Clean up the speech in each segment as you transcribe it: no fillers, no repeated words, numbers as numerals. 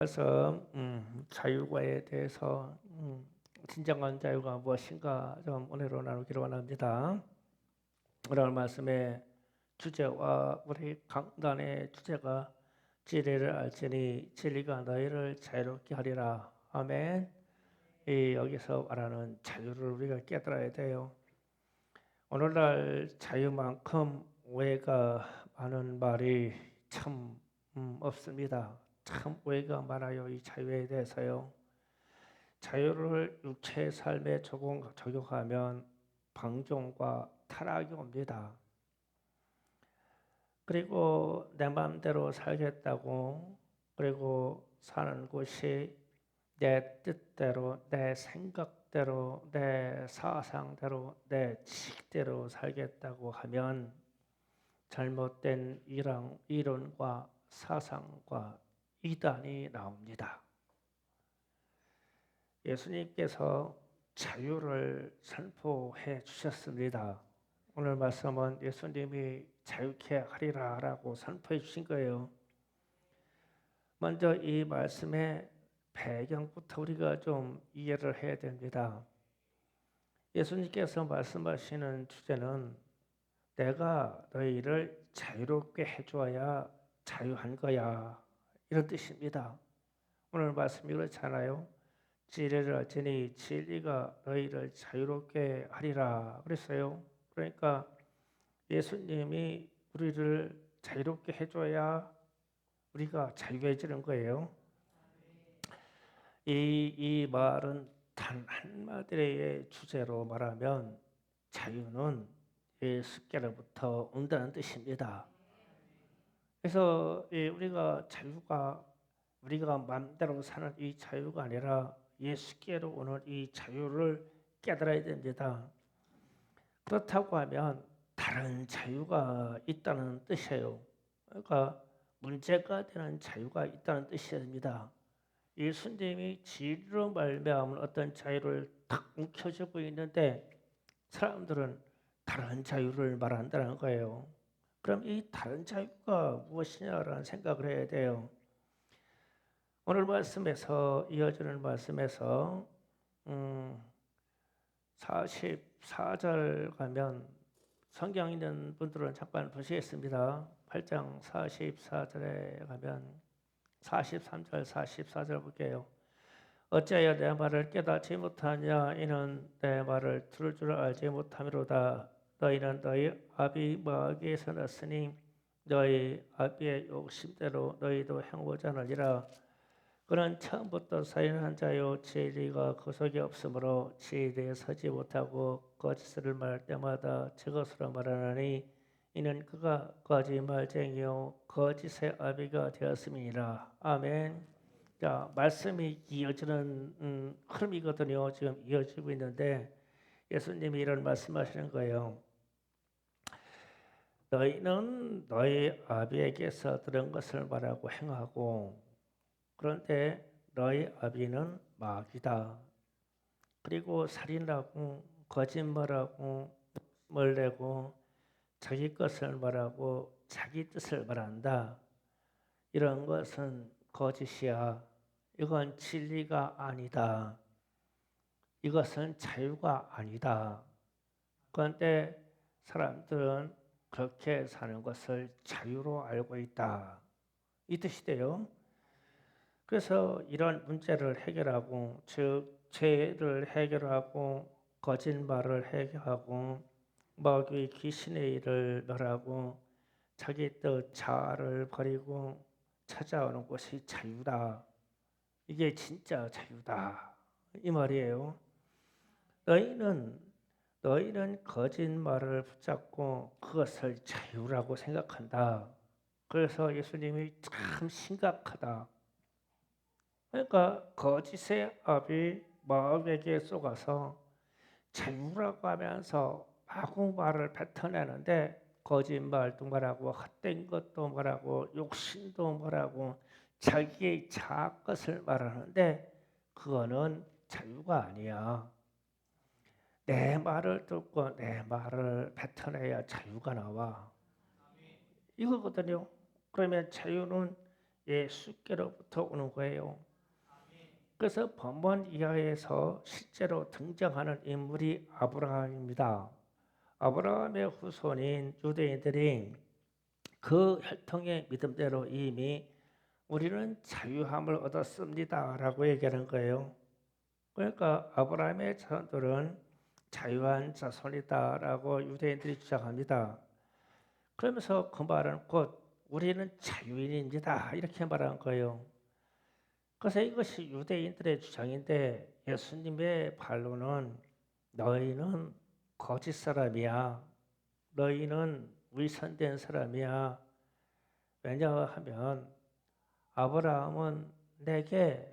그래서 자유에 대해서 진정한 자유가 무엇인가 좀 오늘로 나누기로 원합니다. 오늘 말씀의 주제와 우리 강단의 주제가 진리를 알지니 진리가 너희를 자유롭게 하리라. 아멘. 여기서 말하는 자유를 우리가 깨달아야 돼요. 오늘날 자유만큼 오해가 많은 말이 참 없습니다. 참 오해가 많아요. 이 자유에 대해서요. 자유를 육체의 삶에 적용하면 방종과 타락이 옵니다. 그리고 내 마음대로 살겠다고 그리고 사는 곳이 내 뜻대로, 내 생각대로, 내 사상대로, 내 지식대로 살겠다고 하면 잘못된 이론과 사상과 이단이 나옵니다. 예수님께서 자유를 선포해 주셨습니다. 오늘 말씀은 예수님이 자유케 하리라 라고 선포해 주신 거예요. 먼저 이 말씀의 배경부터 우리가 좀 이해를 해야 됩니다. 예수님께서 말씀하시는 주제는 내가 너희를 자유롭게 해줘야 자유한 거야. 이런 뜻입니다. 오늘 말씀이 그렇잖아요. 진리를 알지니 진리가 너희를 자유롭게 하리라 그랬어요. 그러니까 예수님이 우리를 자유롭게 해줘야 우리가 자유해지는 거예요. 이 말은 단 한마디의 주제로 말하면 자유는 예수께로부터 온다는 뜻입니다. 그래서 우리가 자유가 우리가 마음대로 사는 이 자유가 아니라 예수께로 오는 이 자유를 깨달아야 됩니다. 그렇다고 하면 다른 자유가 있다는 뜻이에요. 그러니까 문제가 되는 자유가 있다는 뜻입니다. 예수님이 진리로 말미암은 어떤 자유를 탁 움켜쥐고 있는데 사람들은 다른 자유를 말한다는 거예요. 그럼 이 다른 자유가 무엇이냐라는 생각을 해야 돼요. 오늘 말씀에서 이어지는 말씀에서 44절 가면 성경 있는 분들은 잠깐 보시겠습니다. 8장 44절에 가면 43절 44절 볼게요. 어찌하여 내 말을 깨닫지 못하냐 이는 내 말을 들을 줄 알지 못함이로다. 너희는 너희 아비 마귀에서 났으니 너희 아비의 욕심대로 너희도 행하고자 하느니라. 그는 처음부터 살인한 자요 진리가 그 속에 없으므로 진리에 서지 못하고 거짓을 말할 때마다 저것으로 말하나니 이는 그가 거짓말쟁이요 거짓의 아비가 되었음이니라. 아멘. 자, 말씀이 이어지는 흐름이거든요. 지금 이어지고 있는데 예수님이 이런 말씀하시는 거예요. 너희는 너희 아비에게서 들은 것을 말하고 행하고 그런데 너희 아비는 마귀다. 그리고 살인하고 거짓말하고 뭘 내고 자기 것을 말하고 자기 뜻을 말한다. 이런 것은 거짓이야. 이건 진리가 아니다. 이것은 자유가 아니다. 그런데 사람들은 그렇게 사는 것을 자유로 알고 있다. 이 뜻이 돼요. 그래서 이런 문제를 해결하고 즉 죄를 해결하고 거짓말을 해결하고 마귀 귀신의 일을 멸하고 자기 뜻 자아를 버리고 찾아오는 것이 자유다. 이게 진짜 자유다. 이 말이에요. 너희는 거짓말을 붙잡고 그것을 자유라고 생각한다. 그래서 예수님이 참 심각하다. 그러니까 거짓의 압이 마음에게 쏘가서 자유라고 하면서 마구 말을 뱉어내는데 거짓말도 말하고 헛된 것도 말하고 욕심도 말하고 자기의 자아 것을 말하는데 그거는 자유가 아니야. 내 말을 듣고 내 말을 뱉어내야 자유가 나와. 이거거든요. 그러면 자유는 예수께로부터 오는 거예요. 그래서 본문 이하에서 실제로 등장하는 인물이 아브라함입니다. 아브라함의 후손인 유대인들이 그 혈통의 믿음대로 이미 우리는 자유함을 얻었습니다 라고 얘기하는 거예요. 그러니까 아브라함의 자손들은 자유한 자손이다 라고 유대인들이 주장합니다. 그러면서 그 말은 곧 우리는 자유인입니다 이렇게 말한 거예요. 그래서 이것이 유대인들의 주장인데 예수님의 반론은 너희는 거짓 사람이야. 너희는 위선된 사람이야. 왜냐하면 아브라함은 내게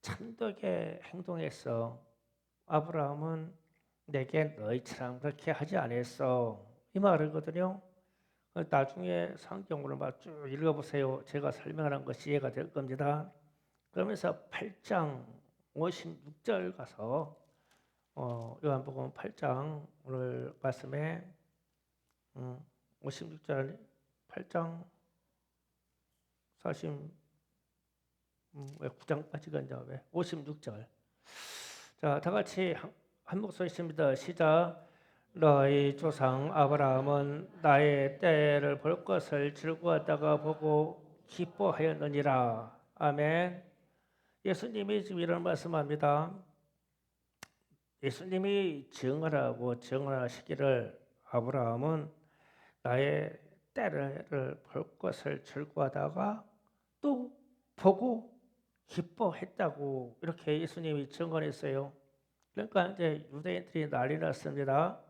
참되게 행동했어. 아브라함은 내게 너희처럼 그렇게 하지 않았어. 이 말이거든요. 나중에 성경으로 쭉 읽어보세요. 제가 설명하는 것이 이해가 될 겁니다. 그러면서 8장 56절 가서 요한복음 8장 오늘 말씀에 56절 8장 40 왜 9장까지 간다 왜 56절 자 다같이 한 목소리입니다. 시작. 너희 조상 아브라함은 나의 때를 볼 것을 즐거웠다가 보고 기뻐하였느니라. 아멘. 예수님이 지금 이런 말씀합니다. 예수님이 증언하시기를 아브라함은 나의 때를 볼 것을 즐거워하다가 또 보고 기뻐했다고 이렇게 예수님이 증언했어요. 그러니까 이제 유대인들이 난리 났습니다.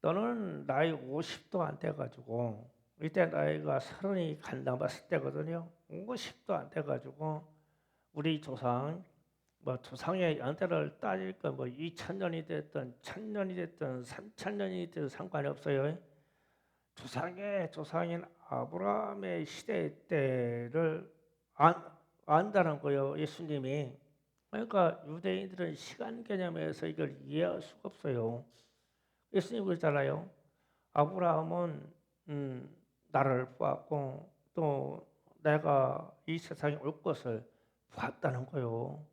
너는 나이 50도 안 돼가지고 이때 나이가 30이 간 넘었을 때거든요. 50도 안 돼가지고 우리 조상 조상의 연대를 따질까 2000년이 됐든 1000년이 됐든 3000년이 됐든 상관이 없어요. 조상인 아브라함의 시대 때를 안다는 거예요. 예수님이. 그러니까 유대인들은 시간 개념에서 이걸 이해할 수가 없어요. 예수님 그러잖아요. 아브라함은 나를 보았고 또 내가 이 세상에 올 것을 봤다는 거예요.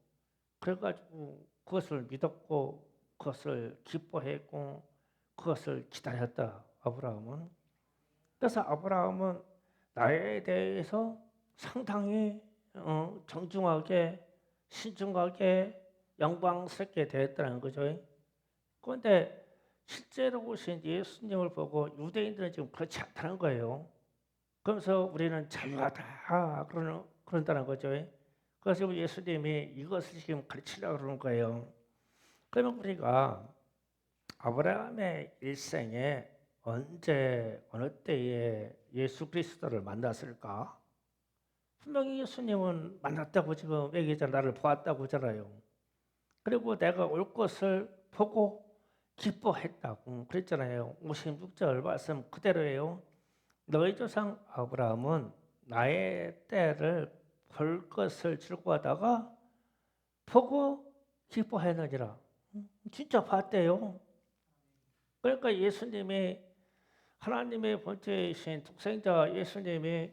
그래가지고 그것을 믿었고 그것을 기뻐했고 그것을 기다렸다. 아브라함은. 그래서 아브라함은 나에 대해서 상당히 정중하게 신중하게 영광스럽게 대했다는 거죠. 그런데 실제로 오신 예수님을 보고 유대인들은 지금 그렇지 않다는 거예요. 그러면서 우리는 자유하다 그런다는 거죠. 그래서 예수님이 이것을 지금 가르치려고 그러는 거예요. 그러면 우리가 아브라함의 일생에 언제 어느 때에 예수 그리스도를 만났을까? 분명히 예수님은 만났다고 지금 얘기하잖아요. 나를 보았다고 하잖아요. 그리고 내가 올 것을 보고 기뻐했다고 그랬잖아요. 56절 말씀 그대로예요. 너희 조상 아브라함은 나의 때를 볼 것을 즐거워하다가 보고 기뻐했느니라. 진짜 봤대요. 그러니까 예수님이 하나님의 본체이신 독생자 예수님이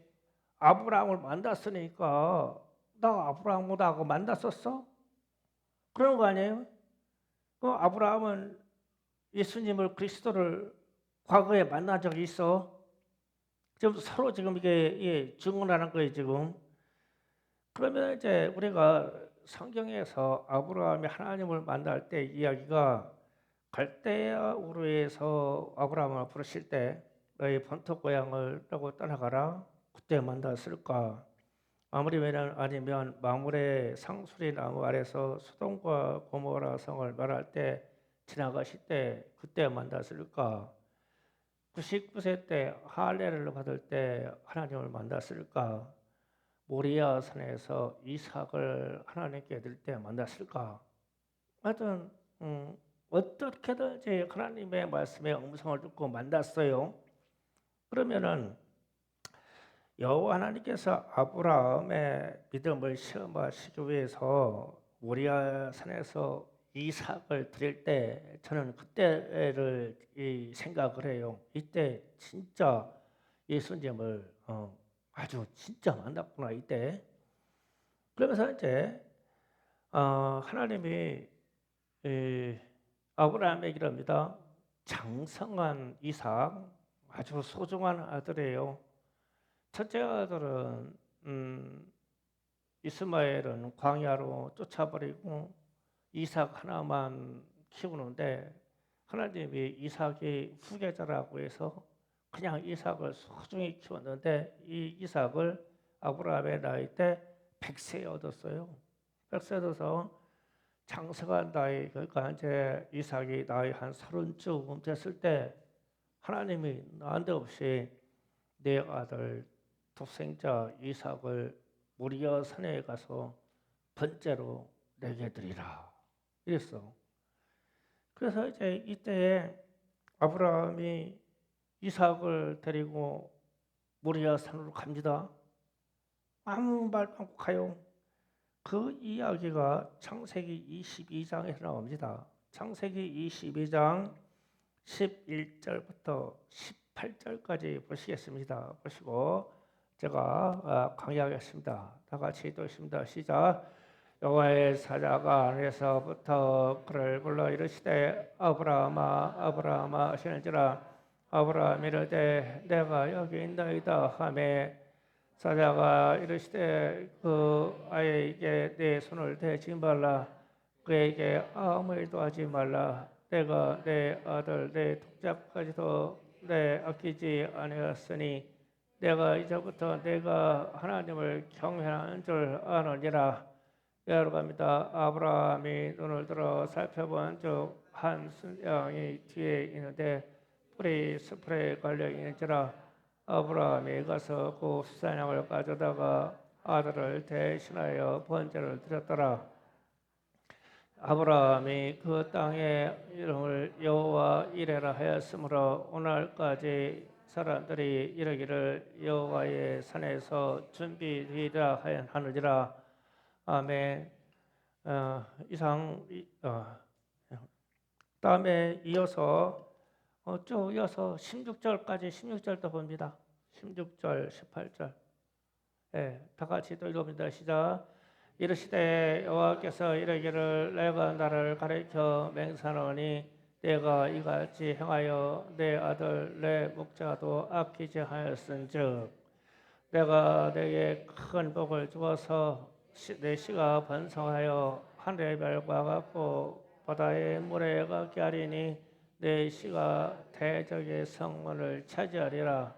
아브라함을 만났으니까 나 아브라함하고 만났었어? 그런 거 아니에요? 그 아브라함은 예수님을 그리스도를 과거에 만난 적이 있어? 지금 서로 지금 이게 증언하는 거예요 지금. 그러면 이제 우리가 성경에서 아브라함이 하나님을 만날 때 이야기가 갈대아 우르에서 아브라함을 부르실 때 너희 본토 고향을 떠고 떠나가라 그때 만났을까? 아니면 마물의 상수리 나무 아래서 소돔과 고모라 성을 멸할 때 지나가실 때 그때 만났을까? 99세 때 할례를 받을 때 하나님을 만났을까? 모리아 산에서 이삭을 하나님께 드릴 때 만났을까? 하여튼 어떻게든지 하나님의 말씀에 음성을 듣고 만났어요. 그러면은 여호와 하나님께서 아브라함의 믿음을 시험하시기 위해서 모리아 산에서 이삭을 드릴 때 저는 그때를 생각을 해요. 이때 진짜 예수님을 아주 진짜 만났구나 이때. 그러면서 이제 하나님이 아브라함에게 이럽니다. 장성한 이삭, 아주 소중한 아들이에요. 첫째 아들은 이스마엘은 광야로 쫓아버리고 이삭 하나만 키우는데 하나님이 이삭이 후계자라고 해서 그냥 이삭을 소중히 키웠는데 이 이삭을 아브라함의 나이 때 100세에 얻었어요. 100세 얻어서 장성한 나이, 그러니까 이제 이삭이 나이 한 30쯤 됐을 때 하나님이 난데없이 내 아들 독생자 이삭을 모리아 산에 가서 번제로 내게 드리라 이랬어. 그래서 이제 이때에 아브라함이 이삭을 데리고 모리아 산으로 갑니다. 아무 말 않고 가요. 그 이야기가 창세기 22장에서 나옵니다. 창세기 22장 11절부터 18절까지 보시겠습니다. 보시고 제가 강의하겠습니다. 다 같이 읽겠습니다. 시작. 여호와의 사자가 하늘에서부터 그를 불러 이르시되 아브라함아 아브라함아 하시는지라. 아브라함이 이르되 내가 여기 있나이다 하매 사자가 이르시되 그 아이에게 내 손을 대지 말라. 그에게 아무 일도 하지 말라. 내가 내 아들 내 독자까지도 내 아끼지 아니하였으니 내가 이제부터 내가 하나님을 경외하는 줄 아느니라. 여러 갑니다. 아브라함이 눈을 들어 살펴본 즉 한 순양이 뒤에 있는데 뿔이 수풀에 걸려 있는지라. 아브라함이 가서 그 수산양을 가져다가 아들을 대신하여 번제를 드렸더라. 아브라함이 그 땅의 이름을 여호와 이레라 하였으므로 오늘까지 사람들이 이르기를 여호와의 산에서 준비되리라 하느니라. 아멘. 다음에 이어서 쭉 이어서 16절까지 16절도 봅니다. 16절, 18절. 다 같이 또 읽어봅니다. 시작. 이르시되 여호와께서 이르기를 내가 나를 가리켜 맹세하노니 내가 이같이 행하여 내 아들 내 목자도 아끼지 하였은즉 내가 내게 큰 복을 주어서 내 씨가 번성하여 하늘의 별과 같고 바다의 모래 같게 하리니 내 씨가 대적의 성문을 차지하리라.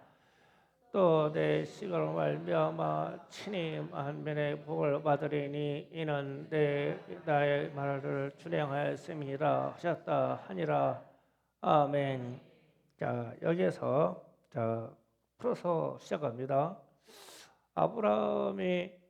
또 내 씨가로 말미암아 친히 만민의 복을 받으리니 이는 나의 말을 준행하였음이라 하셨다 하니라. 아멘. 자, 여기에서 풀어서 시작합니다. 아브라함이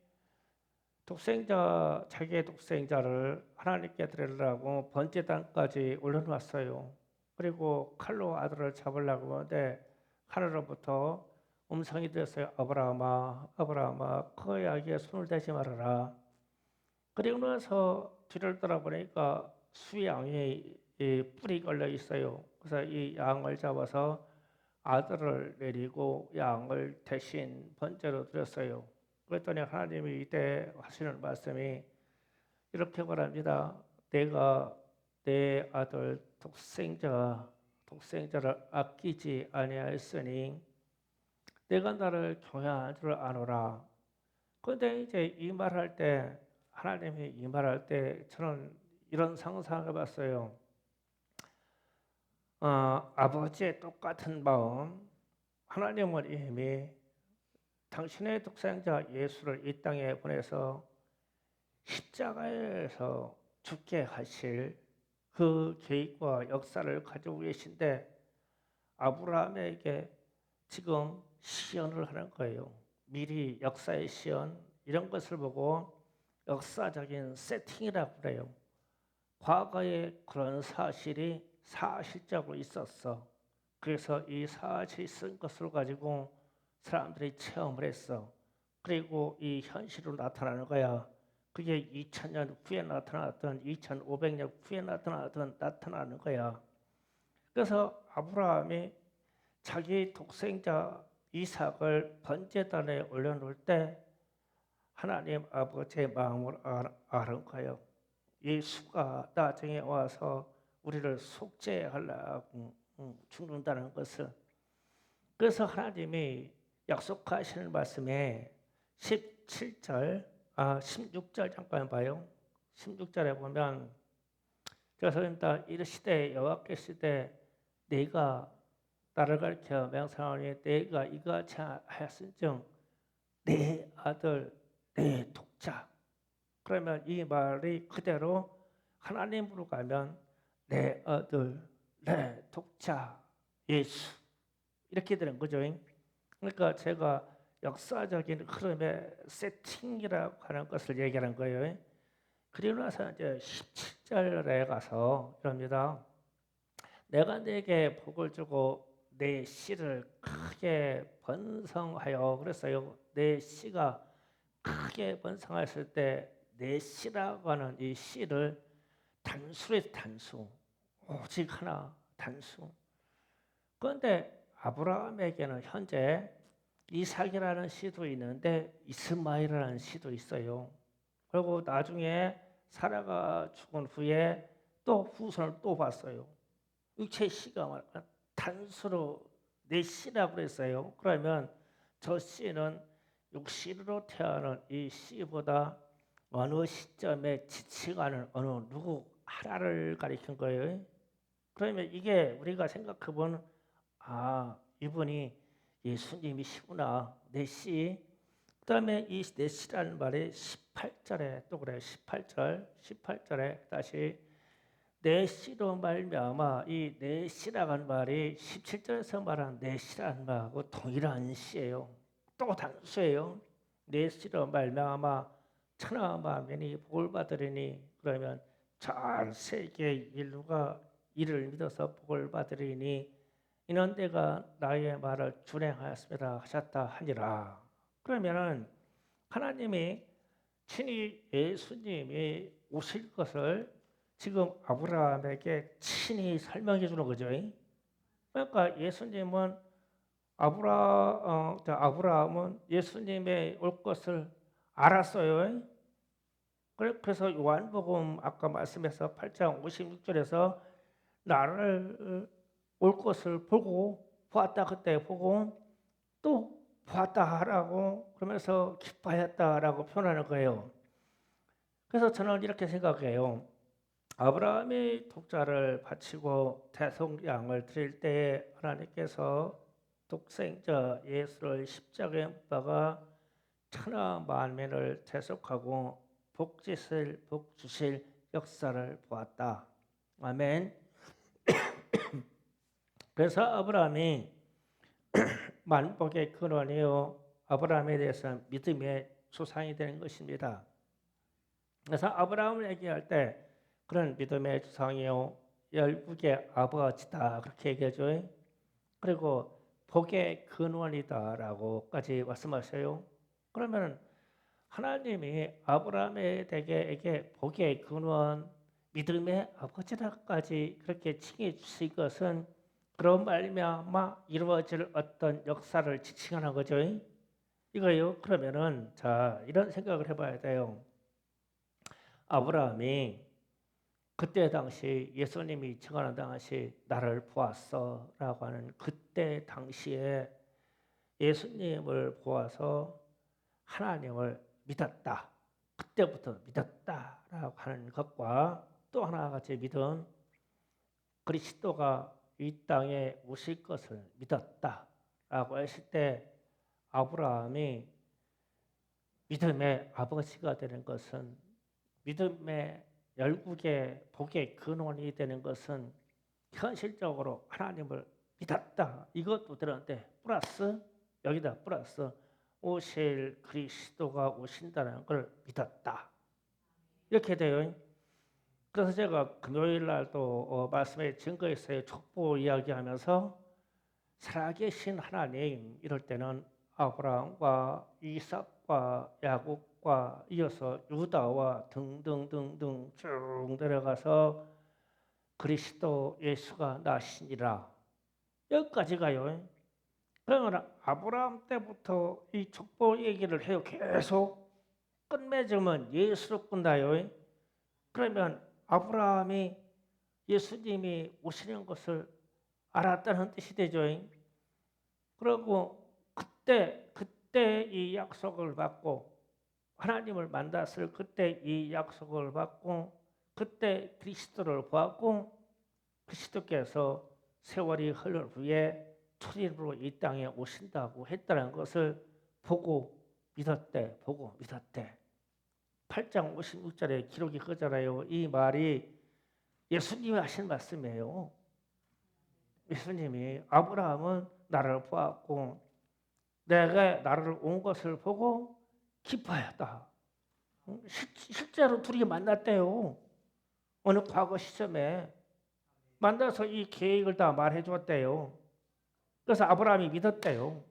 자기의 독생자를 하나님께 드리려고 번제단까지 올려놨어요. 그리고 칼로 아들을 잡으려고 하는데 하늘로부터 음성이 들었어요. 아브라함아 아브라함아 그 이야기에 손을 대지 말아라. 그리고 나서 뒤를 돌아보니까 수양이 뿔이 걸려 있어요. 그래서 이 양을 잡아서 아들을 내리고 양을 대신 번제로 드렸어요. 그랬더니 하나님이 이때 하시는 말씀이 이렇게 말합니다. 내가 내 아들 독생자를 아끼지 아니하였으니 내가 나를 경외할 줄 아노라. 그런데 이제 이 말할 때 하나님이 이 말할 때 저는 이런 상상을 해봤어요. 아버지의 똑같은 마음, 하나님은 이미 당신의 독생자 예수를 이 땅에 보내서 십자가에서 죽게 하실 그 계획과 역사를 가지고 계신데 아브라함에게 지금 시연을 하는 거예요. 미리 역사의 시연 이런 것을 보고 역사적인 세팅이라고 그래요. 과거에 그런 사실이 사실적으로 있었어. 그래서 이 사실이 쓴 것을 가지고 사람들이 체험을 했어. 그리고 이 현실로 나타나는 거야. 그게 2000년 후에 나타났던 2500년 후에 나타나는 거야. 그래서 아브라함이 자기 독생자 이삭을 번제단에 올려놓을 때 하나님 아버지의 마음을 아는 거예요. 예수가 나중에 와서 우리를 속죄하려고 죽는다는 것은, 그래서 하나님이 약속하시는 말씀에 16절 잠깐 봐요. 16절에 보면 그래서 이르시되 여호와께시되 네가 나를 가리켜 명상하니 내가 이같이 하였은즉 내 아들 내 독자. 그러면 이 말이 그대로 하나님으로 가면 내 아들 내 독자 예수 이렇게 되는 거죠. 그러니까 제가 역사적인 흐름의 세팅이라고 하는 것을 얘기하는 거예요. 그리고 나서 이제 17절에 가서 이럽니다. 내가 네게 복을 주고 내 씨를 크게 번성하여, 그랬어요. 내 씨가 크게 번성했을 때 내 씨라고 하는 이 씨를 단수의 단수, 오직 하나 단수. 그런데 아브라함에게는 현재 이삭이라는 씨도 있는데 이스마엘이라는 씨도 있어요. 그리고 나중에 사라가 죽은 후에 또 후손을 또 봤어요. 육체 씨가 단수로 내 씨라고 그랬어요. 그러면 저 씨는 육신으로 태어난 이 씨보다 어느 시점에 지치가는 어느 누구 하나를 가리킨 거예요. 그러면 이게 우리가 생각해보면 이분이 예수님이시구나. 내 씨. 그다음에 이 내 씨라는 말이 18절에 또 그래요. 18절에 다시 내 씨로 말미암아, 이 내 씨라는 말이 17절에서 말한 내 씨라는 말하고 동일한 씨예요. 또 단수예요. 내 씨로 말미암아 천하 만민이 복을 받으리니, 그러면 전 세계 인류가 이를 믿어서 복을 받으리니 이는 내가 나의 말을 준행하였습니다 하셨다 하니라. 그러면은 하나님이 친히 예수님이 오실 것을 지금 아브라함에게 친히 설명해 주는 거죠. 그러니까 예수님은 아브라함은 예수님의 올 것을 알았어요. 그래서 요한복음 아까 말씀해서 8장 56절에서 나를 올 것을 보고 보았다, 그때 보고 또 보았다 하라고 그러면서 기뻐했다라고 표현하는 거예요. 그래서 저는 이렇게 생각해요. 아브라함이 독자를 바치고 대속양을 드릴 때에 하나님께서 독생자 예수를 십자가에 못 박아 천하 만민을 대속하고 복 주실 역사를 보았다. 아멘. 그래서 아브라함이 만복의 근원이요, 아브라함에 대해서 믿음의 조상이 되는 것입니다. 그래서 아브라함을 얘기할 때 그런 믿음의 조상이요, 열국의 아버지다 그렇게 얘기하죠. 그리고 복의 근원이다라고까지 말씀하셔요. 그러면 하나님이 아브라함에게 복의 근원, 믿음의 아버지라까지 그렇게 칭해 주신 것은 그런 말미암아 이루어질 어떤 역사를 지칭하는 거죠. 이거요. 그러면은 자, 이런 생각을 해봐야 돼요. 아브라함이 그때 당시 예수님이 증언한 당시 나를 보았어라고 하는 그때 당시에 예수님을 보아서 하나님을 믿었다. 그때부터 믿었다라고 하는 것과 또 하나 같이 믿은 그리스도가 이 땅에 오실 것을 믿었다라고 했을 때 아브라함이 믿음의 아버지가 되는 것은, 믿음의 열국의 복의 근원이 되는 것은 현실적으로 하나님을 믿었다. 이것도 들었는데 플러스 여기다 플러스 오실 그리스도가 오신다는 걸 믿었다. 이렇게 돼요. 그래서 제가 금요일 날도 말씀에 증거했어요. 족보 이야기하면서 살아계신 하나님, 이럴 때는 아브라함과 이삭과 야곱과 이어서 유다와 등등등등 쭉 내려가서 그리스도 예수가 나시니라. 여기까지 가요. 그러면 아브라함 때부터 이 족보 얘기를 해요. 계속 끝맺으면 예수로 끝나요. 그러면 아브라함이 예수님이 오시는 것을 알았다는 뜻이 되죠. 그리고 그때 이 약속을 받고 하나님을 만났을 그때 이 약속을 받고 그때 그리스도를 보았고 그리스도께서 세월이 흐른 후에 초림으로 이 땅에 오신다고 했다는 것을 보고 믿었대. 8장 56절에 기록이 그잖아요. 이 말이 예수님이 하신 말씀이에요. 예수님이 아브라함은 나를 보았고 내가 나를 온 것을 보고 기뻐했다. 실제로 둘이 만났대요. 어느 과거 시점에 만나서 이 계획을 다 말해 줬대요. 그래서 아브라함이 믿었대요.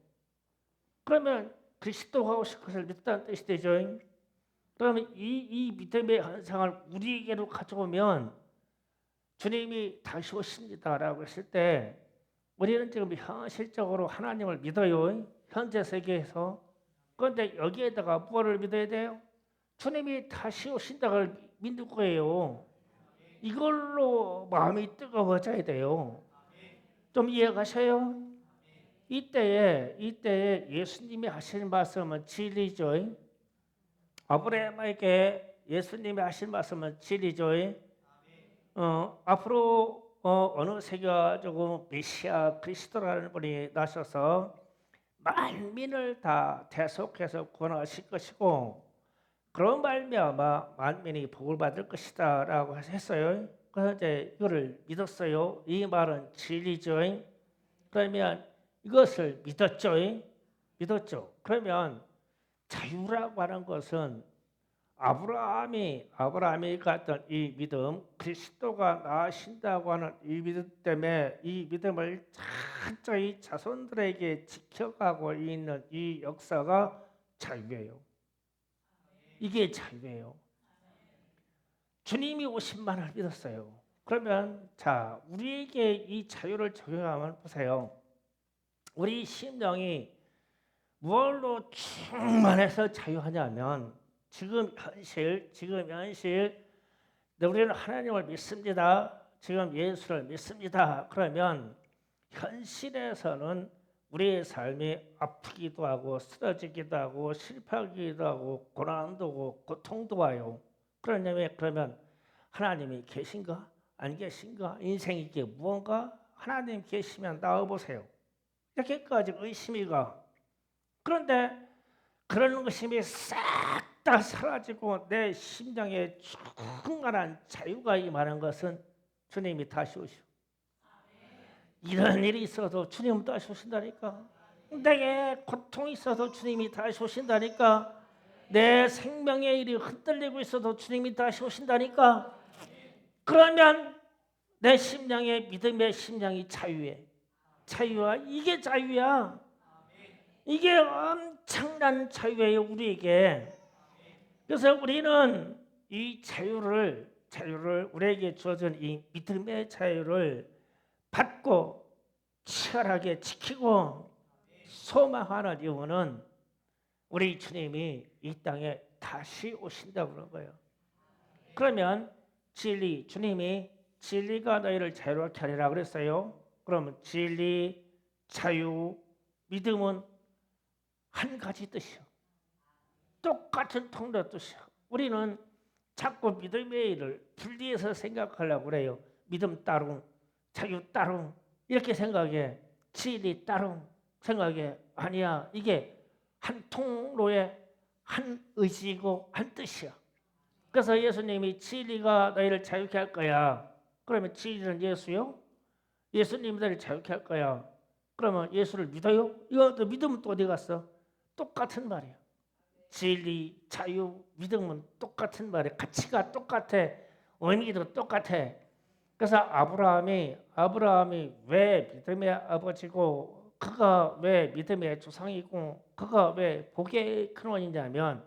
그러면 그리스도가 오실 것을 믿었다는 뜻이 되죠. 그러면 이 믿음의 현상을 우리에게로 가져오면 주님이 다시 오십니다라고 했을 때 우리는 지금 현실적으로 하나님을 믿어요. 현재 세계에서. 그런데 여기에다가 뭐를 믿어야 돼요? 주님이 다시 오신다고 믿는 거예요. 이걸로 마음이 뜨거워져야 돼요. 좀 이해가셔요? 이때에 예수님이 하시는 말씀은 진리죠. 아브라함에게 예수님이 하신 말씀은 진리죠. 앞으로 어느 세계가 조금 메시아 그리스도라는 분이 나셔서 만민을 다 대속해서 구원하실 것이고 그런 말미암아 만민이 복을 받을 것이다라고 했어요. 그래서 이제 이거를 믿었어요. 이 말은 진리죠. 그러면 이것을 믿었죠. 그러면 자유라고 하는 것은 아브라함이 갖던 이 믿음, 그리스도가 나신다고 하는 이 믿음 때문에 이 믿음을 철저히 자손들에게 지켜가고 있는 이 역사가 자유예요. 이게 자유예요. 주님이 오신만을 믿었어요. 그러면 자 우리에게 이 자유를 적용하면 보세요. 우리 심령이 무엇로 충만해서 자유하냐면 지금 현실 우리는 하나님을 믿습니다. 지금 예수를 믿습니다. 그러면 현실에서는 우리의 삶이 아프기도 하고 쓰러지기도 하고 실패하기도 하고 고난도 오고 고통도 와요. 그러면 하나님이 계신가? 안 계신가? 인생이 이게 무언가? 하나님 계시면 나와보세요. 이렇게까지 의심이 가. 그런데 그런 의심이 싹 다 사라지고 내 심장에 충만한 자유가 임하는 것은 주님이 다시 오시오. 이런 일이 있어도 주님은 다시 오신다니까. 내게 고통이 있어도 주님이 다시 오신다니까. 내 생명의 일이 흔들리고 있어도 주님이 다시 오신다니까. 그러면 내 심령의 믿음의 심령이 자유야. 이게 자유야. 이게 엄청난 자유예요 우리에게. 그래서 우리는 이 자유를 우리에게 주어진 이 믿음의 자유를 받고 치열하게 지키고 소망하는 이유는 우리 주님이 이 땅에 다시 오신다고 그런 거예요. 그러면 주님이 진리가 너희를 자유롭게 하리라 그랬어요. 그러면 진리, 자유, 믿음은 한 가지 뜻이요. 똑같은 통로 뜻이요. 우리는 자꾸 믿음의 일을 분리해서 생각하려고 그래요. 믿음 따로, 자유 따로 이렇게 생각해. 진리 따로 생각해. 아니야. 이게 한 통로의 한 의지이고 한 뜻이야. 그래서 예수님이 진리가 너희를 자유케 할 거야. 그러면 진리는 예수요? 예수님이 너희를 자유케 할 거야. 그러면 예수를 믿어요? 이거 믿으면 또 어디 갔어? 똑같은 말이야. 진리, 자유, 믿음은 똑같은 말이야. 가치가 똑같아. 의미도 똑같아. 그래서 아브라함이 왜 믿음의 아버지고 그가 왜 믿음의 조상이고 그가 왜 복의 근원이냐면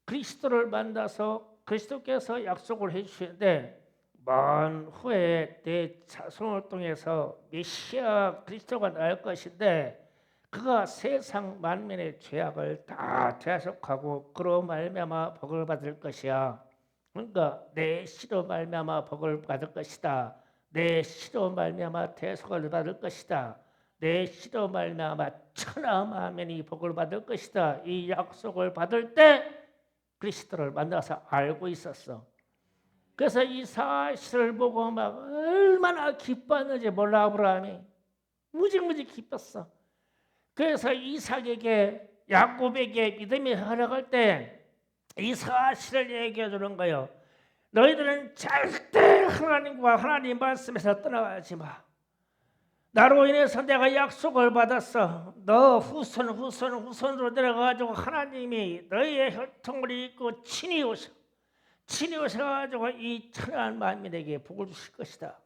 그리스도를 만나서 그리스도께서 약속을 해주시는데 먼 후에 내 자손을 통해서 메시아 그리스도가 나올 것인데 그가 세상 만민의 죄악을 다 대속하고 그로 말미암아 복을 받을 것이야. 그러니까 내 씨로 말미암아 복을 받을 것이다. 내 씨로 말미암아 대속을 받을 것이다. 내 씨로 말미암아 천하 만민이 복을 받을 것이다. 이 약속을 받을 때 그리스도를 만나서 알고 있었어. 그래서 이 사실을 보고 막 얼마나 기뻤는지 몰라. 아브라함이 무지무지 기뻤어. 그래서 이삭에게 야곱에게 믿음이 허락할 때 이 사실을 얘기해 주는 거예요. 너희들은 절대 하나님과 하나님 말씀에서 떠나가지 마. 나로 인해서 내가 약속을 받았어. 너 후손으로 내려가가지고 하나님이 너희의 혈통을 잇고 친히 오셔가지고 이 천한 만민에게 복을 주실 것이다.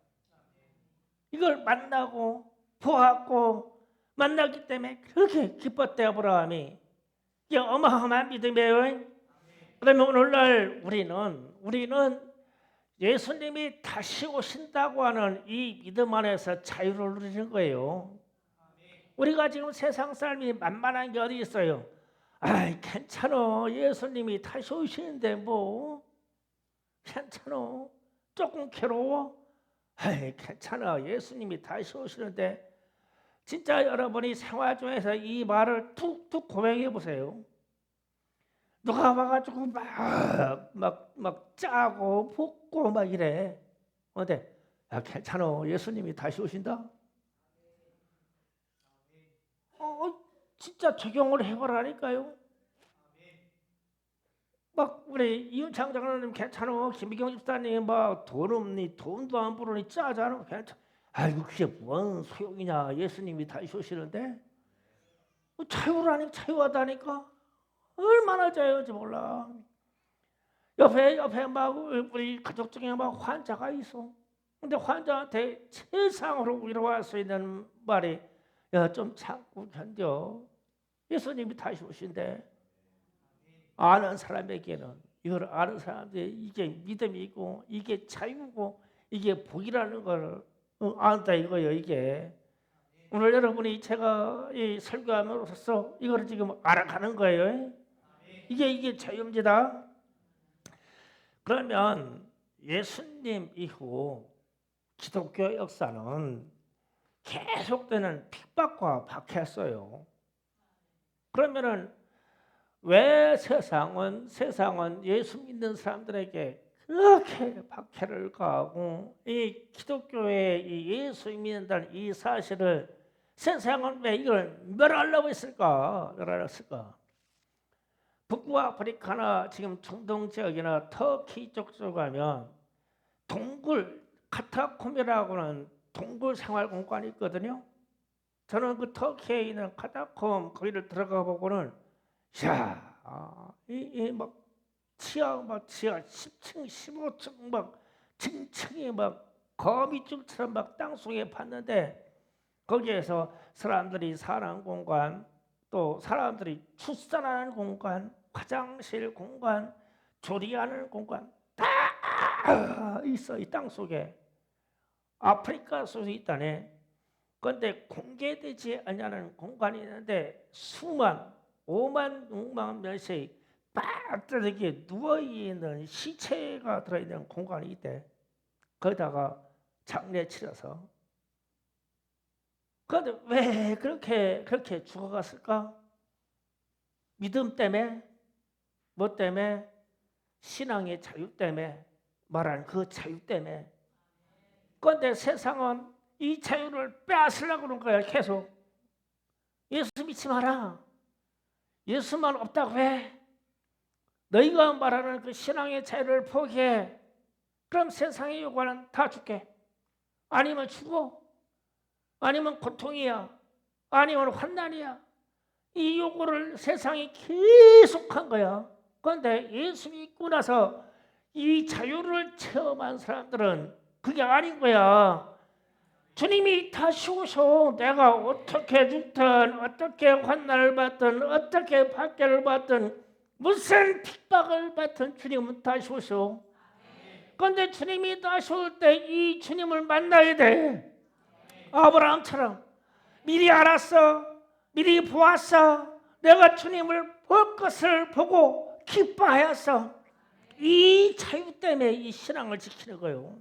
이걸 만나고 보았고 만났기 때문에 그렇게 기뻤대 아브라함이. 이게 어마어마한 믿음이에요. 그러면 오늘날 우리는 예수님이 다시 오신다고 하는 이 믿음 안에서 자유를 누리는 거예요. 우리가 지금 세상 삶이 만만한 게 어디 있어요? 아이 괜찮아. 예수님이 다시 오시는데 뭐 괜찮아. 조금 괴로워? 아이 괜찮아. 예수님이 다시 오시는데. 진짜 여러분이 생활 중에서 이 말을 툭툭 고백해 보세요. 누가 와가지고 막 짜고 볶고 막 이래. 어때? 야 괜찮아. 예수님이 다시 오신다. 진짜 적용을 해보라니까요. 막 우리 이윤창 장로님 괜찮아. 김미경 집사님 막 돈 없니? 돈도 안 부르니 짜잖아. 괜찮아. 아이고 그게 뭔 소용이냐. 예수님이 다시 오시는데 자유라니 자유하다니까. 얼마나 자유한지 몰라. 옆에 막 우리 가족 중에 막 환자가 있어. 근데 환자한테 세상으로 위로할 수 있는 말이 야 좀 참고 견뎌. 예수님이 다시 오신대. 아는 사람에게는 이걸 아는 사람들이 이게 믿음이고 이게 자유고 이게 복이라는 걸 안다 이거예요. 이게 오늘 여러분이 제가 이 설교함으로써 이걸 지금 알아가는 거예요. 이게 자유입니다. 그러면 예수님 이후 기독교 역사는 계속되는 핍박과 박해였어요. 그러면은 왜 세상은 예수 믿는 사람들에게 그렇게 박해를 가하고 이 기독교의 이 예수 믿는다는 이 사실을 세상은 왜 이걸 멸하려고 했을까? 북부 아프리카나 지금 중동 지역이나 터키 쪽으로 가면 동굴 카타콤이라고는 동굴 생활 공간이 있거든요. 저는 그 터키에 있는 카타콤 거기를 들어가 보고는 이막 지하 10층 15층 막 층층이 막 거미줄처럼 막 땅속에 봤는데 거기에서 사람들이 사는 공간 또 사람들이 출산하는 공간 화장실 공간 조리하는 공간 다 있어. 이 땅속에 아프리카 속에 있다네. 그런데 공개되지 않는 공간이 있는데 수만 5만 6만 명씩 빠뜨리게 누워있는 시체가 들어있는 공간이 있대. 거기다가 장례 치러서. 그런데 왜 그렇게 죽어갔을까? 믿음 때문에? 뭐 때문에? 신앙의 자유 때문에 말하는 그 자유 때문에. 그런데 세상은 이 자유를 빼앗으려고 그러는 거야. 계속. 예수 믿지 마라. 예수만 없다고 해. 너희가 말하는 그 신앙의 자유를 포기해. 그럼 세상의 요구는 다 줄게. 아니면 죽어. 아니면 고통이야. 아니면 환난이야. 이 요구를 세상이 계속한 거야. 그런데 예수 믿고 나서 이 자유를 체험한 사람들은 그게 아닌 거야. 주님이 다시 오셔. 내가 어떻게 죽든 어떻게 환난을 받든 어떻게 박해를 받든 무슨 핍박을 받든 주님은 다시 오셔. 그런데 주님이 다시 올 때 이 주님을 만나야 돼. 아브라함처럼 미리 알았어. 미리 보았어. 내가 주님을 볼 것을 보고 기뻐하였어. 이 자유 때문에 이 신앙을 지키는 거예요.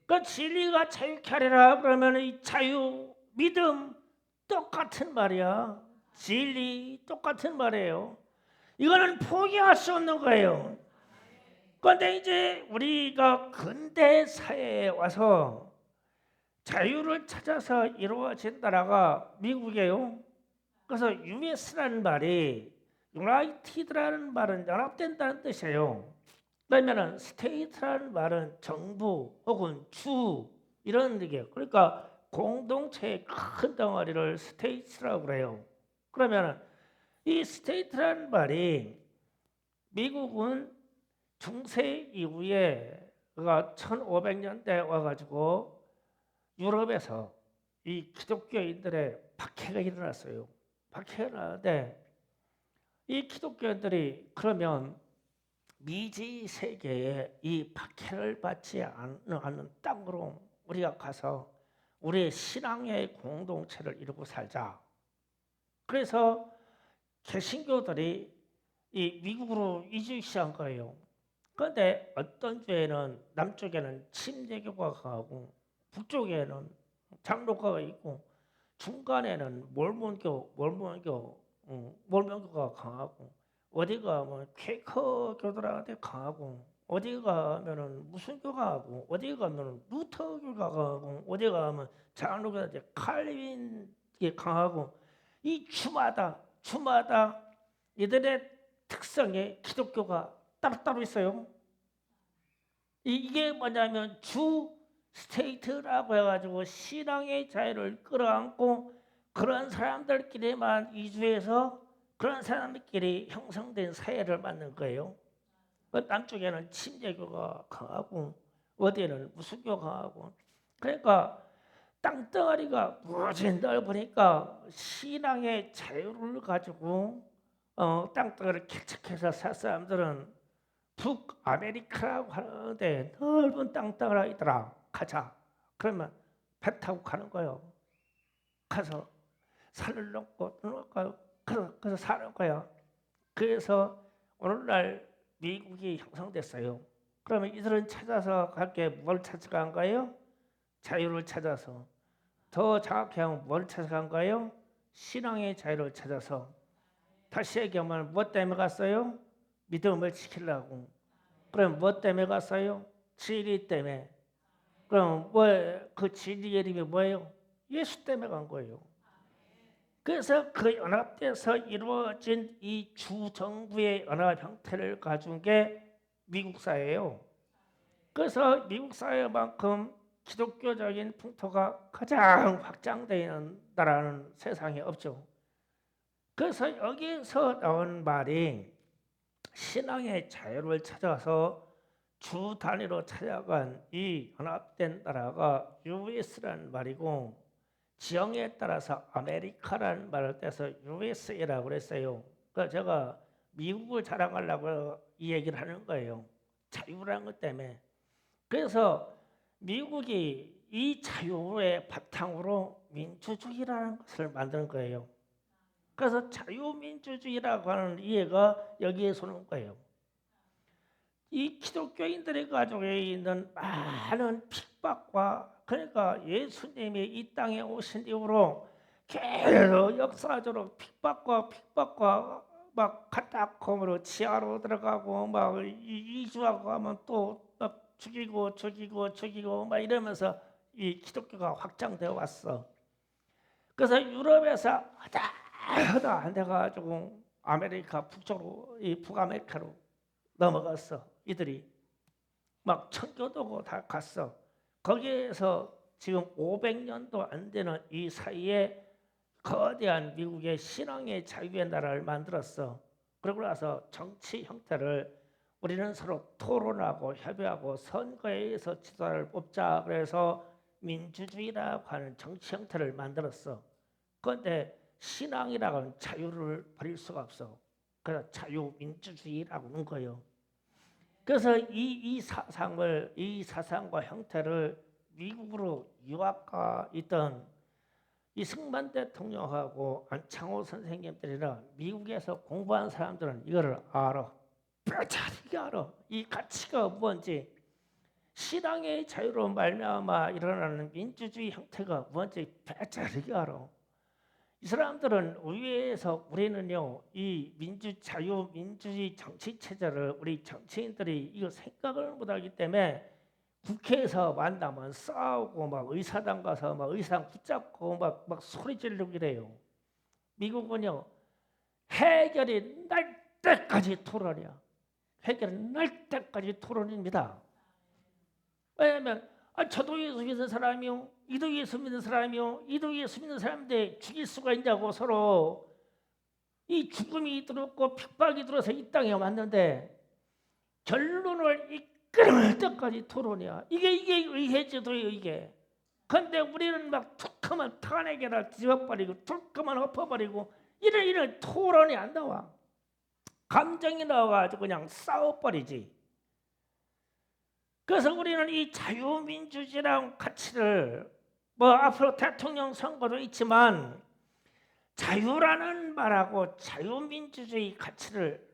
그 진리가 자유케 하리라 그러면 이 자유, 믿음 똑같은 말이야. 진리 똑같은 말이에요. 이거는 포기할 수 없는 거예요. 그런데 이제 우리가 근대 사회에 와서 자유를 찾아서 이루어진 나라가 미국이에요. 그래서 US라는 말이 유나이티드라는 말은 연합된다는 뜻이에요. 그러면은 스테이트라는 말은 정부 혹은 주 이런 얘기예요. 그러니까 공동체의 큰 덩어리를 스테이트라고 그래요. 그러면은 이 스테이트라는 말이 미국은 중세 이후에 그가 1500년대 와가지고 유럽에서 이 기독교인들의 박해가 일어났어요. 박해가 일어나는데 이 기독교인들이 그러면 미지 세계에 이 박해를 받지 않는 땅으로 우리가 가서 우리의 신앙의 공동체를 이루고 살자. 그래서 개신교들이 이 미국으로 이주 시작한 거예요. 그런데 어떤 주에는 남쪽에는 침례교가 강하고 북쪽에는 장로교가 있고 중간에는 몰몬교가 강하고 어디 가면 퀘이커 교들한테 강하고 어디 가면은 무슨 교가 하고 어디 가면은 루터교가 강하고 어디 가면 장로교한테 칼빈이 강하고 이 주마다 이들의 특성에 기독교가 따로따로 있어요. 이게 뭐냐면 주 스테이트라고 해가지고 신앙의 자유를 끌어안고 그런 사람들끼리만 이주해서 그런 사람들끼리 형성된 사회를 만든 거예요. 남쪽에는 침례교가 강하고 어디에는 무수교가 강하고 그러니까 땅덩어리가 무지 넓으니까 신앙의 자유를 가지고 땅덩어리를 개척해서 살 사람들은 북아메리카라고 하는데 넓은 땅덩어리가 있더라. 가자. 그러면 배 타고 가는 거예요. 가서 산을 넘고 그래서 사는 거야. 그래서 오늘날 미국이 형성됐어요. 그러면 이들은 찾아서 갈게 뭘 찾아간 거예요? 자유를 찾아서. 더 정확히 하면 뭘 찾아간 거예요? 신앙의 자유를 찾아서. 다시 얘기하면 뭐 때문에 갔어요? 믿음을 지키려고. 그럼 뭐 때문에 갔어요? 진리 때문에. 그럼 그 진리의 이름이 뭐예요? 예수 때문에 간 거예요. 그래서 그 연합돼서 이루어진 이 주정부의 연합 형태를 가진 게 미국 사회예요. 그래서 미국 사회만큼 기독교적인 풍토가 가장 확장되어 있는 나라는 세상에 없죠. 그래서 여기서 나온 말이 신앙의 자유를 찾아서 주 단위로 찾아간 이 연합된 나라가 US라는 말이고 지형에 따라서 아메리카라는 말을 떼서 USA라고 그랬어요. 그러니까 제가 미국을 자랑하려고 이 얘기를 하는 거예요. 자유라는 것 때문에. 그래서 미국이 이 자유의 바탕으로 민주주의라는 것을 만드는 거예요. 그래서 자유민주주의라고 하는 이해가 여기에서 오는 거예요. 이 기독교인들의 가족에 있는 많은 핍박과 그러니까 예수님이 이 땅에 오신 이후로 계속 역사적으로 핍박과 막 카타콤으로 지하로 들어가고 막 이주하고 하면 또 죽이고 막 이러면서 이 기독교가 확장되어 왔어. 그래서 유럽에서 하다 안 돼가지고 아메리카 북쪽으로 이 북아메리카로 넘어갔어. 이들이 막 청교도고 다 갔어. 거기에서 지금 500년도 안 되는 이 사이에 거대한 미국의 신앙의 자유의 나라를 만들었어. 그러고 나서 정치 형태를 우리는 서로 토론하고 협의하고 선거에 의해서 지도자를 뽑자. 그래서 민주주의라고 하는 정치 형태를 만들었어. 그런데 신앙이라고 하는 자유를 버릴 수가 없어. 그래서 자유민주주의라고 하는 거예요. 그래서 이 사상과 형태를 미국으로 유학가 있던 이 승만 대통령하고 안창호 선생님들이나 미국에서 공부한 사람들은 이거를 알아. 뼈저리게 알아. 이 가치가 뭔지, 신앙의 자유로 말미암아 일어나는 민주주의 형태가 뭔지 뼈저리게 알아. 이 사람들은 의회에서 우리는요, 이 자유 민주주의 정치 체제를 우리 정치인들이 이거 생각을 못하기 때문에 국회에서 만나면 싸우고 막 의사당 가서 막 의사당 붙잡고 막 소리 지르고 이래요. 미국은요, 해결이 날 때까지 토론이야. 해결이 날 때까지 토론입니다. 왜냐하면 저도 예수 믿는 사람이요, 이도 예수 믿는 사람이요, 이도 예수 믿는 사람인데 죽일 수가 있냐고 서로. 이 죽음이 들었고 핍박이 들어서 이 땅에 왔는데 결론을 이끌어낼 때까지 토론이야. 이게 의회제도예요, 이게. 근데 우리는 막 툭하면 탄핵에다 뒤집어버리고 툭하면 엎어버리고 이런 토론이 안 나와. 감정이 나와가지고 그냥 싸워버리지. 그래서 우리는 이 자유민주주의라는 가치를 뭐 앞으로 대통령 선거도 있지만 자유라는 말하고 자유민주주의 가치를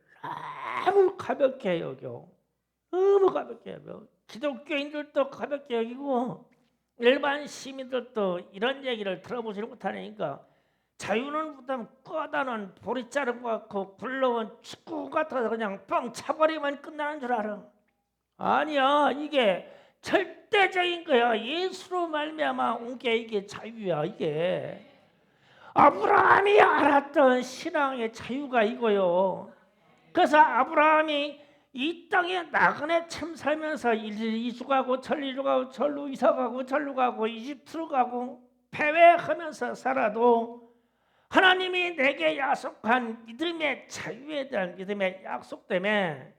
너무 가볍게 여겨. 너무 가볍게 여겨. 기독교인들도 가볍게 여기고 일반 시민들도 이런 얘기를 들어보지 못하니까 자유는 보다 꺼다는 보리자루 같고 굴러온 축구 같아서 그냥 뻥 차버리면 끝나는 줄 알아. 아니야, 이게 절대적인 거야. 예수로 말미암아 온 게 이게 자유야. 이게 아브라함이 알았던 신앙의 자유가 이거요. 그래서 아브라함이 이 땅에 나그네 참 살면서 이주 가고 저리로 가고 절로 이사 가고 절로 가고 이집트로 가고 패배하면서 살아도 하나님이 내게 약속한 믿음의 자유에 대한 믿음의 약속 때문에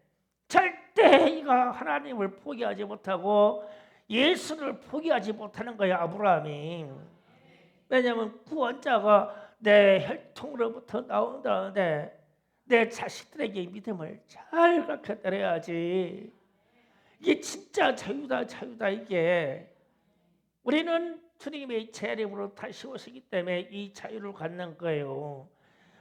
절대 이가 하나님을 포기하지 못하고 예수를 포기하지 못하는 거야, 아브라함이. 왜냐하면 구원자가 내 혈통으로부터 나온다는데 내 자식들에게 믿음을 잘 가르쳐드려야지. 이게 진짜 자유다 이게. 우리는 주님의 재림으로 다시 오시기 때문에 이 자유를 갖는 거예요.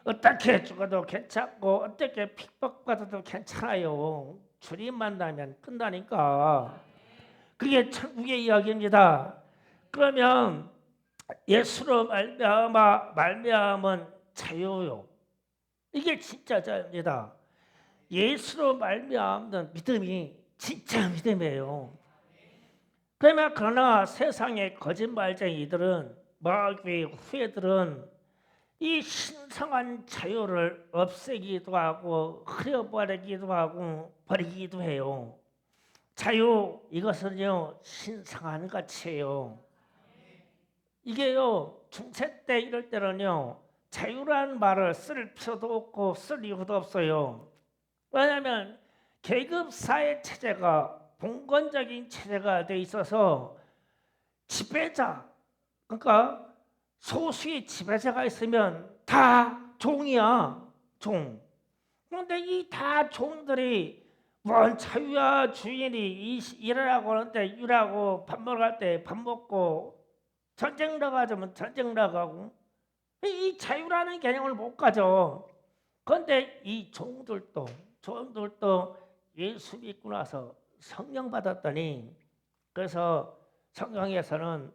어떻게 죽어도 괜찮고 어떻게 핍박받아도 괜찮아요. 주님 만나면 끝나니까. 그게 천국의 이야기입니다. 그러면 예수로 말미암은 자유요. 이게 진짜 자유입니다. 예수로 말미암는 믿음이 진짜 믿음이에요. 그러나 세상의 거짓말쟁이들은 마귀의 후예들은 이 신성한 자유를 없애기도 하고 흐려버리기도 하고 버리기도 해요. 자유 이것은요 신성한 가치예요. 이게요 중세 때 이럴 때는요 자유라는 말을 쓸 필요도 없고 쓸 이유도 없어요. 왜냐하면 계급 사회 체제가 봉건적인 체제가 돼 있어서 지배자, 그러니까 소수의 지배자가 있으면 다 종이야, 종. 그런데 이 다 종들이 뭔 자유야, 주인이 일하라고 하는데 일하고 밥 먹으러 갈 때 밥 먹고 전쟁 나가자면 전쟁 나가고 이 자유라는 개념을 못 가져. 그런데 이 종들도 예수 믿고 나서 성령 받았더니 그래서 성경에서는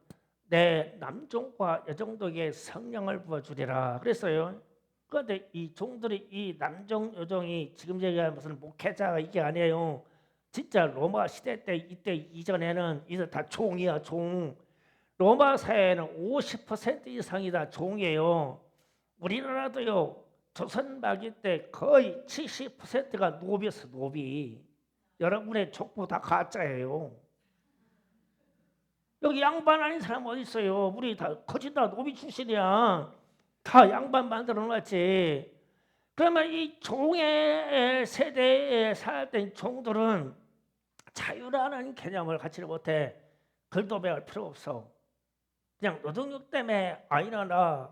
내 남종과 여종에게 성령을 부어주리라 그랬어요. 그런데 이 종들이 이 남종 여종이 지금 얘기하는 무슨 목회자가 이게 아니에요. 진짜 로마 시대 때 이때 이전에는 이제 다 종이야, 종. 로마 사회는 50% 이상이 다 종이에요. 우리나라도요. 조선 말기 때 거의 70%가 노비였어, 노비. 여러분의 족보 다 가짜예요. 여기 양반 아닌 사람 어디 있어요? 우리 다 거진 다 노비 출신이야. 다 양반 만들어 놨지. 그러면 이 종의 세대에 살던 종들은 자유라는 개념을 갖지를 못해. 글도 배울 필요 없어. 그냥 노동력 때문에 안 일어나.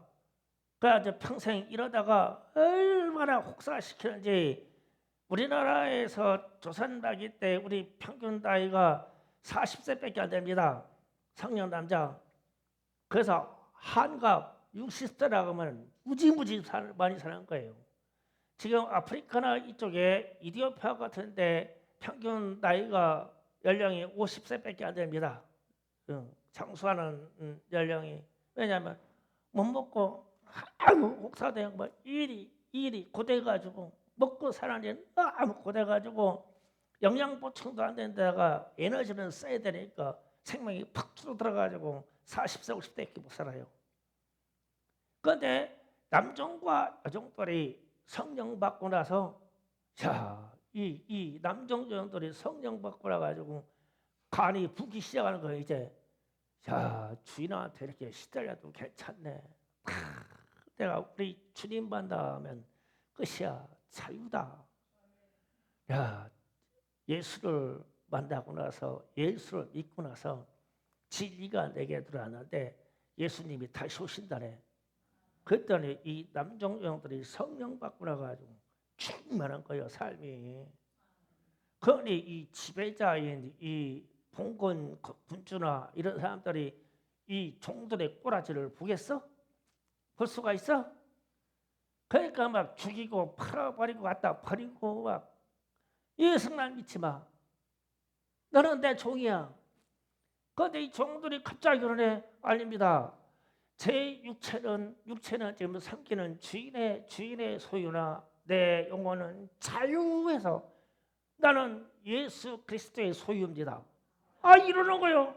그래서 평생 이러다가 얼마나 혹사시키는지. 우리나라에서 조선 나기 때 우리 평균 나이가 40세밖에 안 됩니다. 성년 남자. 그래서 한갑 60세라고 하면 무지무지 많이 사는 거예요. 지금 아프리카나 이쪽에 이디오피아 같은데 평균 나이가 연령이 50세밖에 안 됩니다. 장수하는 연령이. 왜냐하면 못 먹고 혹사대형 뭐 일이 고돼가지고 먹고 사는 일 너무 고돼가지고 영양 보충도 안 되는 데다가 에너지는 써야 되니까 생명이 팍 줄어들어가지고 40세 50대밖에 못 살아요. 그런데 남종과 여종들이 성령 받고 나서 이 남종 여종들이 성령 받고 나가지고 간이 붓기 시작하는 거예요. 이제 주인한테 이렇게 시달려도 괜찮네. 내가 우리 주님 만나면 끝이야. 자유다. 예수를 만나고 나서 예수를 믿고 나서 진리가 내게 들어왔는데 예수님이 다시 오신다네. 그랬더니 이 남종영들이 성령 받고 나가지고 충만한 거예요. 삶이. 그러니 이 지배자인 이 봉건 군주나 이런 사람들이 이 종들의 꼬라지를 보겠어? 볼 수가 있어? 그러니까 막 죽이고 팔아버리고 갖다 버리고 막 예수 날 믿지 마. 너는 내 종이야. 그런데 이 종들이 갑자기 그러네. 아닙니다. 제 육체는 지금 삼키는 주인의 소유나 내 영혼은 자유해서 나는 예수 그리스도의 소유입니다. 이러는 거요.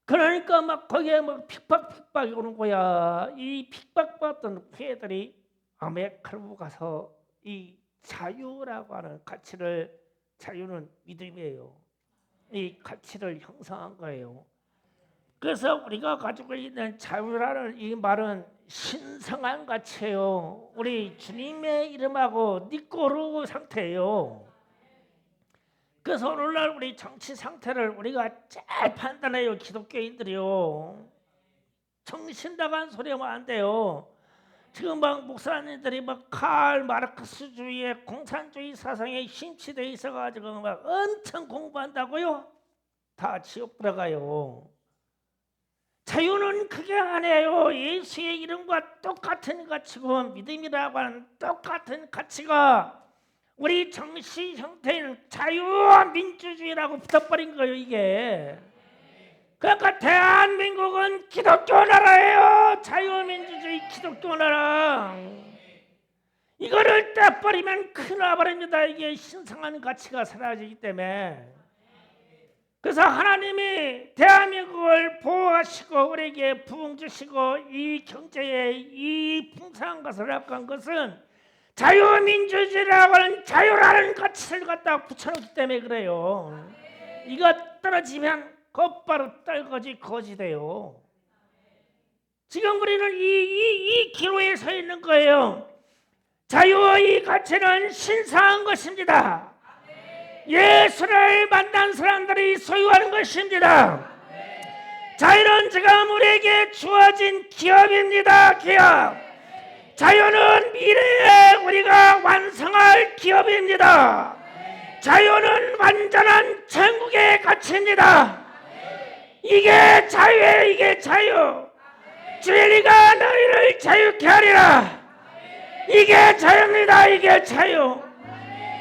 그러니까 막 거기에 막 핍박이 오는 거야. 이 핍박받던 후예들이 아메리카로 가서 이 자유라고 하는 가치를, 자유는 믿음이에요. 이 가치를 형성한 거예요. 그래서 우리가 가지고 있는 자유라는 이 말은 신성한 가치예요. 우리 주님의 이름하고 니꼬르 상태예요. 그래서 오늘날 우리 정치 상태를 우리가 잘 판단해요. 기독교인들이요. 정신 나간 소리 하면 안 돼요. 지금 막 목사님들이 막 칼 마르크스주의의 공산주의 사상에 심취돼 있어가지고 막 엄청 공부한다고요. 다 지옥 들어가요. 자유는 그게 아니에요. 예수의 이름과 똑같은 가치고 믿음이라고 하는 똑같은 가치가 우리 정치 형태는 자유민주주의라고 붙어버린 거예요. 이게. 그러니까 대한민국은 기독교 나라예요. 자유민주주의 기독교 나라. 이거를 떼버리면 큰일 나버립니다. 이게 신성한 가치가 사라지기 때문에. 그래서 하나님이 대한민국을 보호하시고 우리에게 부흥 주시고 이 경제에 이 풍성한 것을 약한 것은 자유민주주의라고 하는 자유라는 가치를 갖다 붙여놓기 때문에 그래요. 이거 떨어지면 곧바로 떨거지 거지돼요. 지금 우리는 이 기로에 서 있는 거예요. 자유의 가치는 신성한 것입니다. 예수를 만난 사람들이 소유하는 것입니다. 자유는 지금 우리에게 주어진 기업입니다. 기업. 자유는 미래에 우리가 완성할 기업입니다. 자유는 완전한 천국의 가치입니다. 이게 자유예요. 이게 자유. 주의가 너희를 자유케 하리라. 이게 자유입니다. 이게 자유.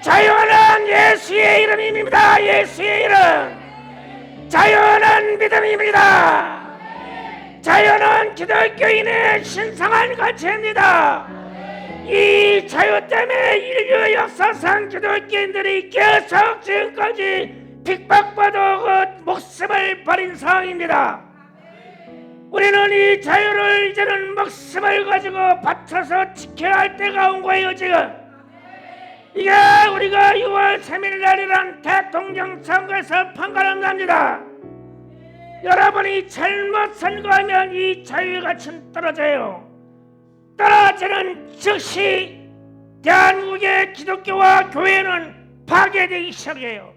자유는 예수의 이름입니다. 예수의 이름. 자유는 믿음입니다. 자유는 기독교인의 신성한 가치입니다. 이 자유 때문에 인류 역사상 기독교인들이 계속 지금까지 핍박받아 그 목숨을 버린 상황입니다. 우리는 이 자유를 이제는 목숨을 가지고 바쳐서 지켜야 할 때가 온 거예요. 지금 이게 우리가 6월 3일 날이란 대통령 선거에서 판가름 납니다. 여러분이 잘못 선거하면 이 자유의 가치는 떨어져요. 떨어지는 즉시 대한민국의 기독교와 교회는 파괴되기 시작해요.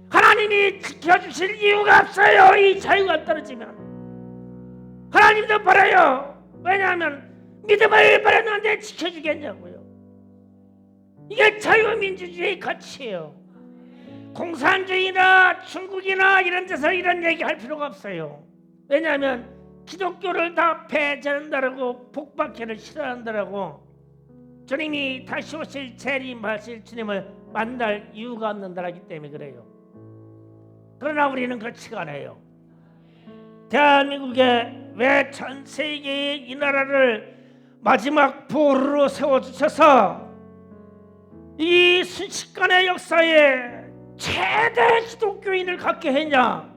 하나님이 지켜주실 이유가 없어요. 이 자유가 떨어지면 하나님도 버려요. 왜냐하면 믿음을 버렸는데 지켜주겠냐고요. 이게 자유민주주의의 가치예요. 공산주의나 중국이나 이런 데서 이런 얘기 할 필요가 없어요. 왜냐하면 기독교를 다 배제한다라고 복받기를 싫어한다라고 주님이 다시 오실 재림하실 주님을 만날 이유가 없는다라기 때문에 그래요. 그러나 우리는 그렇지가 않아요. 대한민국에 왜 전 세계의 이 나라를 마지막 보루로 세워주셔서 이 순식간의 역사에 최대 기독교인을 갖게 했냐?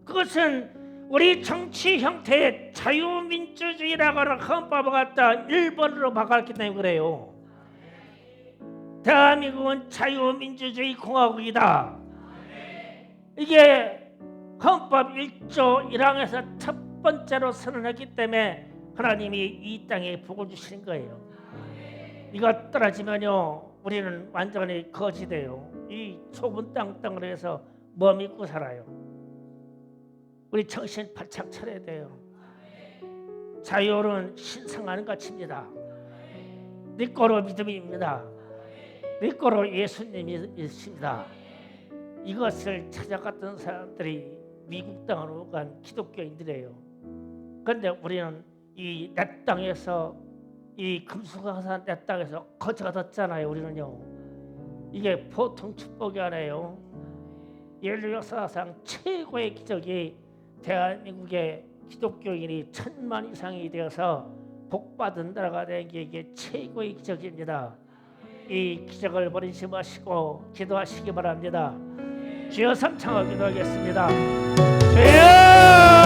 그것은 우리 정치 형태의 자유민주주의라고 하는 헌법을 갖다 1번으로 바꿨기 때문에 그래요. 대한민국은 자유민주주의 공화국이다. 이게 헌법 1조 1항에서 첫 번째로 선언했기 때문에 하나님이 이 땅에 복을 주신 거예요. 이거 떨어지면요 우리는 완전히 거지돼요. 이 좁은 땅을 해서 뭐 믿고 살아요? 우리 정신 바짝 차려야 돼요. 자유는 신성한 가치입니다. 믿고로 믿음입니다. 믿고로 예수님이 있습니다. 이것을 찾아갔던 사람들이 미국 땅으로 간 기독교인들이에요. 그런데 우리는 이 내 땅에서 이 금수강산 내 땅에서 거지가 됐잖아요. 우리는요. 이게 보통 축복이 아니에요. 인류 역사상 최고의 기적이 대한민국의 기독교인이 1000만 이상이 되어서 복받은 나라가 된 게 이게 최고의 기적입니다. 이 기적을 버리지 마시고 기도하시기 바랍니다. 주여 삼창을 기도하겠습니다. 주여!